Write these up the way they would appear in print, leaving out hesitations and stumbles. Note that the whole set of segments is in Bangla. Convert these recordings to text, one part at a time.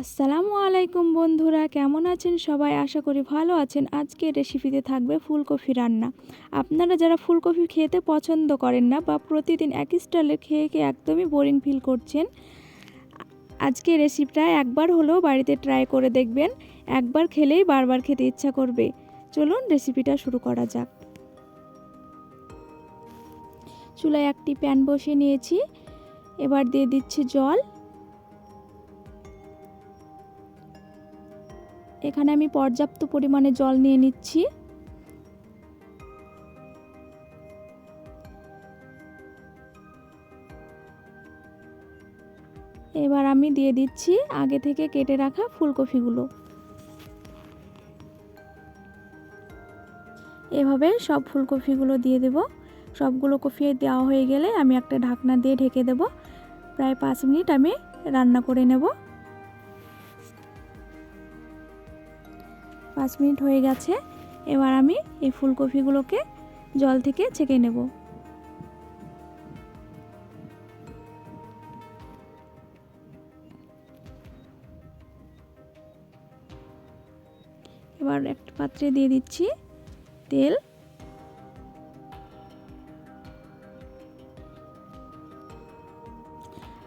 আসসালামু আলাইকুম বন্ধুরা, কেমন আছেন সবাই? আশা করি ভালো আছেন। আজকের রেসিপিতে থাকবে ফুলকপি রান্না। আপনারা যারা ফুলকপি খেতে পছন্দ করেন না বা প্রতিদিন এক স্টাইলে খেয়ে খেয়ে একদমই বোরিং ফিল করছেন, আজকে রেসিপিটা একবার হলেও বাড়িতে ট্রাই করে দেখবেন। একবার খেলেই বারবার খেতে ইচ্ছা করবে। চলুন রেসিপিটা শুরু করা যাক। চুলায় একটি প্যান বসিয়ে নিয়েছি। এবার দিয়ে দিচ্ছি জল। এখানে আমি পর্যাপ্ত পরিমাণে জল নিয়ে নিচ্ছি। এবার আমি দিয়ে দিচ্ছি আগে থেকে কেটে রাখা ফুলকপিগুলো। এভাবে সব ফুলকপিগুলো দিয়ে দেব। সবগুলো কপি দেওয়া হয়ে গেলে আমি একটা ঢাকনা দিয়ে ঢেকে দেব। প্রায় 5 মিনিট আমি রান্না করে নেব। 5 মিনিট হয়ে গেছে। এবার আমি এই ফুলকপিগুলোকে জল থেকে ছেঁকে নেব। এবার একটা পাত্রে দিয়ে দিচ্ছি তেল।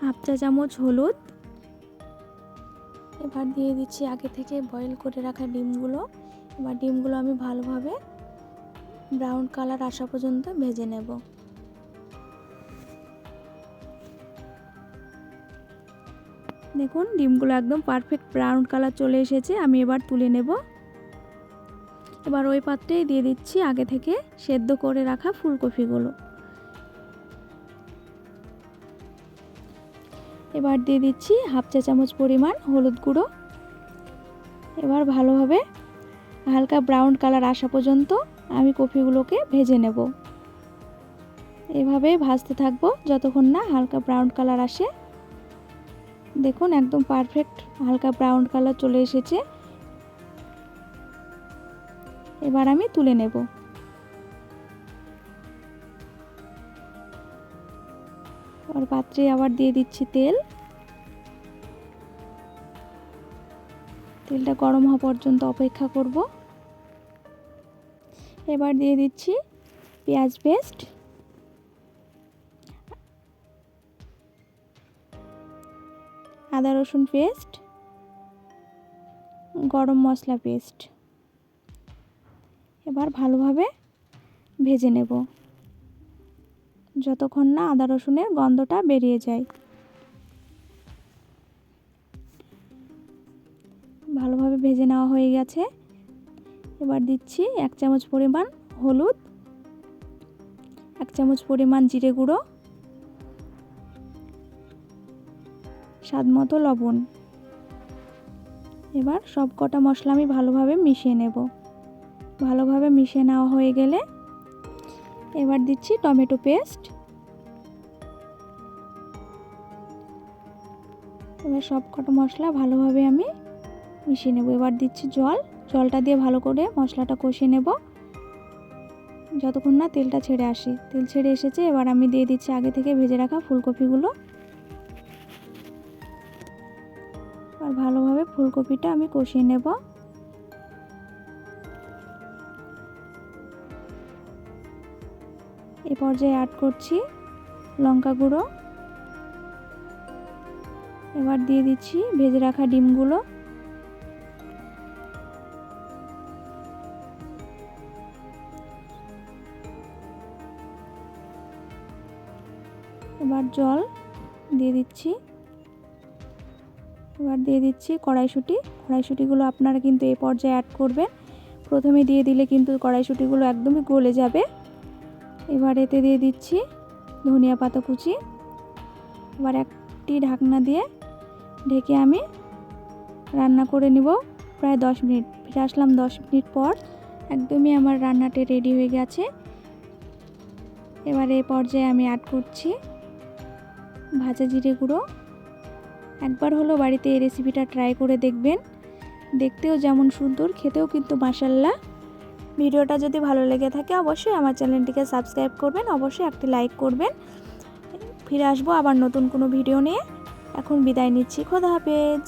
হাফ চা চামচ হলুদ। এবার দিয়ে দিচ্ছি আগে থেকে বয়েল করে রাখা ডিমগুলো। এবার ডিমগুলো আমি ভালোভাবে ব্রাউন কালার আসা পর্যন্ত ভেজে নেব। দেখুন ডিমগুলো একদম পারফেক্ট ব্রাউন কালার চলে এসেছে। আমি এবার তুলে নেব। এবার ওই পাত্রেই দিয়ে দিচ্ছি আগে থেকে সেদ্ধ করে রাখা ফুলকপিগুলো। এবার দিয়ে দিচ্ছি হাফ চা চামচ পরিমাণ হলুদ গুঁড়ো। এবার ভালোভাবে হালকা ব্রাউন কালার আসা পর্যন্ত আমি কপিগুলোকে ভেজে নেব। এভাবে ভাজতে থাকবো যতক্ষণ না হালকা ব্রাউন কালার আসে। দেখুন একদম পারফেক্ট হালকা ব্রাউন কালার চলে এসেছে। এবার আমি তুলে নেব। আর পাত্রে আবার দিয়ে দিচ্ছি তেল। তেলটা গরম হওয়া পর্যন্ত অপেক্ষা করব। এবার দিয়ে দিচ্ছি পেঁয়াজ পেস্ট, আদা রসুন পেস্ট, গরম মশলা পেস্ট। এবার ভালোভাবে ভেজে নেব যতক্ষণ না আদা রসুনের গন্ধটা বেরিয়ে যায়। ভালোভাবে ভেজে নেওয়া হয়ে গেছে। এবার দিচ্ছি 1 চামচ পরিমাণ হলুদ, 1 চামচ পরিমাণ জিরে গুঁড়ো, স্বাদ মতো লবণ। এবার সব কটা মশলা আমি ভালোভাবে মিশিয়ে নেব। ভালোভাবে মিশিয়ে নেওয়া হয়ে গেলে এবার দিচ্ছি টমেটো পেস্ট। এবার সব কটা মশলা ভালোভাবে আমি মিশিয়ে নেব। এবার দিচ্ছি জল। জলটা দিয়ে ভালো করে মশলাটা কষিয়ে নেব যতক্ষণ না তেলটা ছেড়ে আসে। তেল ছেড়ে এসেছে। এবার আমি দিয়ে দিচ্ছি আগে থেকে ভেজে রাখা ফুলকপিগুলো। আর ভালোভাবে ফুলকপিটা আমি কষিয়ে নেব। এই পর্যায়ে অ্যাড করছি লঙ্কা গুঁড়ো। এবার দিয়ে দিচ্ছি ভেজে রাখা ডিমগুলো। এবার জল দিয়ে দিচ্ছি। এবার দিয়ে দিচ্ছি কড়াইশুঁটি। কড়াইশুঁটিগুলো আপনারা কিন্তু এই পর্যায়ে অ্যাড করবেন। প্রথমে দিয়ে দিলে কিন্তু কড়াইশুঁটিগুলো একদমই গলে যাবে। এবার এতে দিয়ে দিচ্ছি ধনিয়া পাতা কুচি। এবার একটি ঢাকনা দিয়ে ঢেকে আমি রান্না করে নিব প্রায় 10 মিনিট। ফিরে আসলাম 10 মিনিট পর। একদমই আমার রান্নাটা রেডি হয়ে গেছে। এবার এই পর্যায়ে আমি অ্যাড করছি ভাজা জিরে গুঁড়ো। একবার হলো বাড়িতে এই রেসিপিটা ট্রাই করে দেখবেন। দেখতেও যেমন সুন্দর, খেতেও কিন্তু মাশাআল্লাহ। ভিডিওটা যদি ভালো লেগে থাকে অবশ্যই আমার চ্যানেলটিকে সাবস্ক্রাইব করবেন, অবশ্যই একটি লাইক করবেন। ফিরে আসবো আবার নতুন কোনো ভিডিও নিয়ে। এখন বিদায় নিচ্ছি। খোদা হাফেজ।